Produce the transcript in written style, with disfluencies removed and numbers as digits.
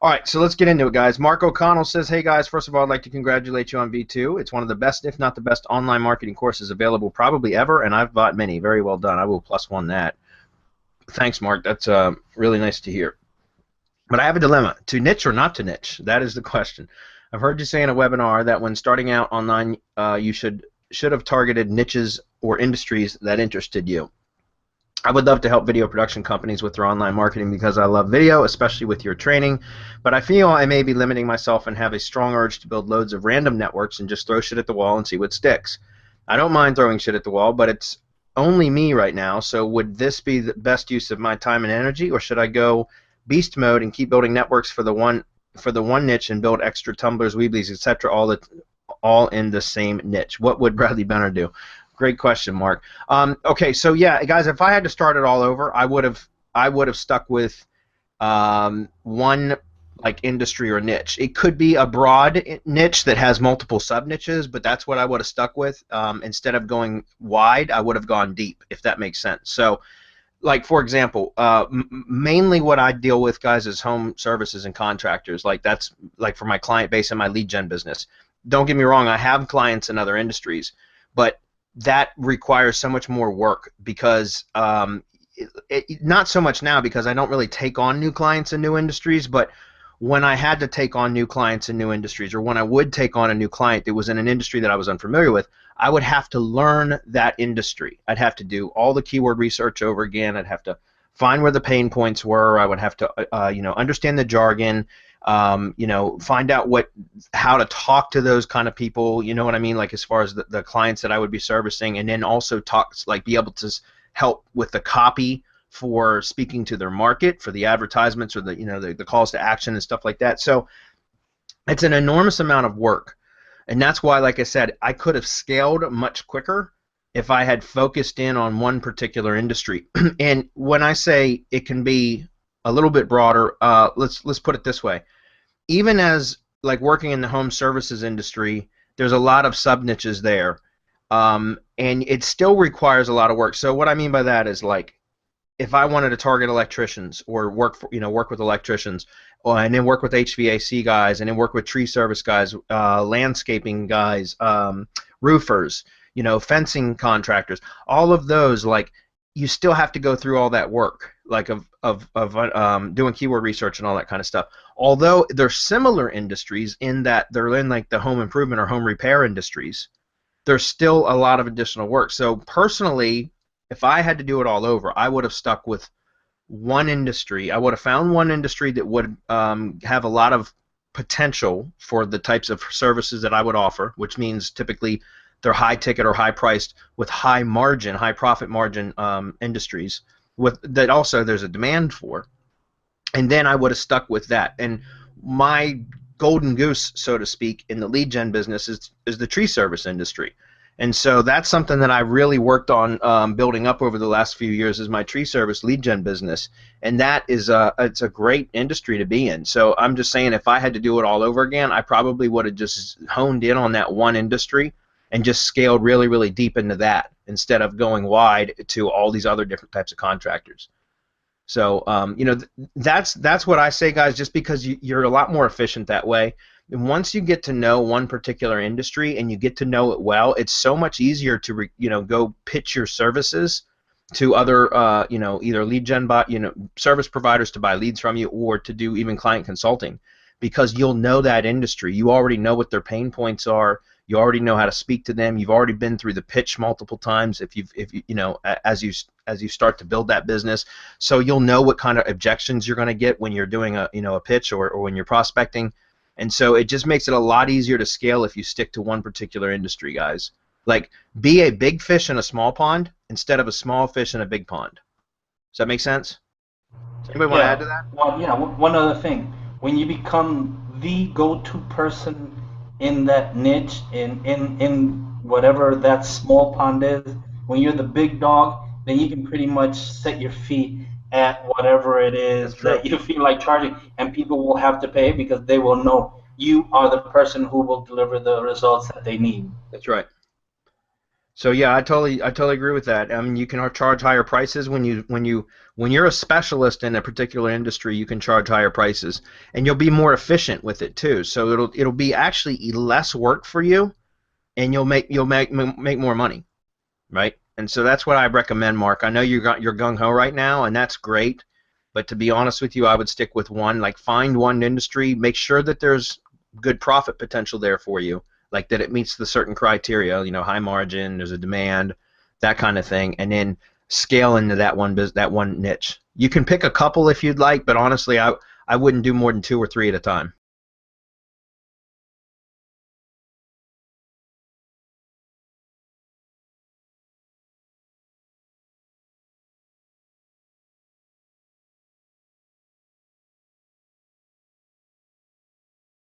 All right, so let's get into it, guys. Mark O'Connell says, hey, guys, first of all, I'd like to congratulate you on V2. It's one of the best, if not the best, online marketing courses available probably ever, and I've bought many. Very well done. I will +1 that. Thanks, Mark. That's really nice to hear. But I have a dilemma. To niche or not to niche? That is the question. I've heard you say in a webinar that when starting out online, you should have targeted niches or industries that interested you. I would love to help video production companies with their online marketing because I love video, especially with your training, but I feel I may be limiting myself and have a strong urge to build loads of random networks and just throw shit at the wall and see what sticks. I don't mind throwing shit at the wall, but it's only me right now, so would this be the best use of my time and energy, or should I go beast mode and keep building networks for the one niche and build extra Tumblrs, Weeblies, etc., all in the same niche? What would Bradley Benner do? Great question, Mark. Okay, so yeah, guys, if I had to start it all over, I would have stuck with one like industry or niche. It could be a broad niche that has multiple sub niches, but that's what I would have stuck with. Instead of going wide, I would have gone deep, if that makes sense. So, like for example, mainly what I deal with, guys, is home services and contractors. Like that's like for my client base and my lead gen business. Don't get me wrong, I have clients in other industries, but that requires so much more work because not so much now because I don't really take on new clients in new industries, but when I had to take on new clients in new industries, or when I would take on a new client that was in an industry that I was unfamiliar with, I would have to learn that industry. I'd have to do all the keyword research over again. I'd have to find where the pain points were. I would have to understand the jargon. Find out how to talk to those kind of people, you know what I mean, like as far as the clients that I would be servicing, and then also be able to help with the copy for speaking to their market, for the advertisements or the calls to action and stuff like that. So it's an enormous amount of work, and that's why, like I said, I could have scaled much quicker if I had focused in on one particular industry. And when I say it can be a little bit broader, let's put it this way. Even as like working in the home services industry, there's a lot of sub niches there, and it still requires a lot of work. So what I mean by that is, like, if I wanted to target electricians or work with electricians, and then work with HVAC guys, and then work with tree service guys, landscaping guys, roofers, fencing contractors, all of those, like, you still have to go through all that work, like of doing keyword research and all that kind of stuff. Although they're similar industries in that they're in like the home improvement or home repair industries, there's still a lot of additional work. So personally, if I had to do it all over, I would have stuck with one industry. I would have found one industry that would have a lot of potential for the types of services that I would offer, which means typically they're high ticket or high priced with high margin, high profit margin industries that also there's a demand for. And then I would have stuck with that. And my golden goose, so to speak, in the lead gen business is the tree service industry. And so that's something that I really worked on building up over the last few years, is my tree service lead gen business. And that is it's a great industry to be in. So I'm just saying, if I had to do it all over again, I probably would have just honed in on that one industry and just scaled really, really deep into that instead of going wide to all these other different types of contractors. So that's what I say, guys, just because you're a lot more efficient that way. And once you get to know one particular industry and you get to know it well, it's so much easier to go pitch your services to other either lead gen service providers to buy leads from you, or to do even client consulting, because you'll know that industry. You already know what their pain points are. You already know how to speak to them. You've already been through the pitch multiple times as you start to build that business. So you'll know what kind of objections you're going to get when you're doing a pitch or when you're prospecting. And so it just makes it a lot easier to scale if you stick to one particular industry, guys. Like, be a big fish in a small pond instead of a small fish in a big pond. Does that make sense? Does anybody want to add to that? Well, yeah. One other thing: when you become the go-to person in that niche, in whatever that small pond is, when you're the big dog, then you can pretty much set your feet at whatever it is that you feel like charging, and people will have to pay because they will know you are the person who will deliver the results that they need. That's right. So yeah, I totally agree with that. I mean, you can charge higher prices when you're a specialist in a particular industry. You can charge higher prices, and you'll be more efficient with it too. So it'll be actually less work for you, and you'll make more money, right? And so that's what I recommend, Mark. I know you're gung ho right now, and that's great. But to be honest with you, I would stick with one. Like find one industry, make sure that there's good profit potential there for you, like that it meets the certain criteria. High margin, there's a demand, that kind of thing, and then scale into that one niche. You can pick a couple if you'd like, but honestly, I wouldn't do more than two or three at a time.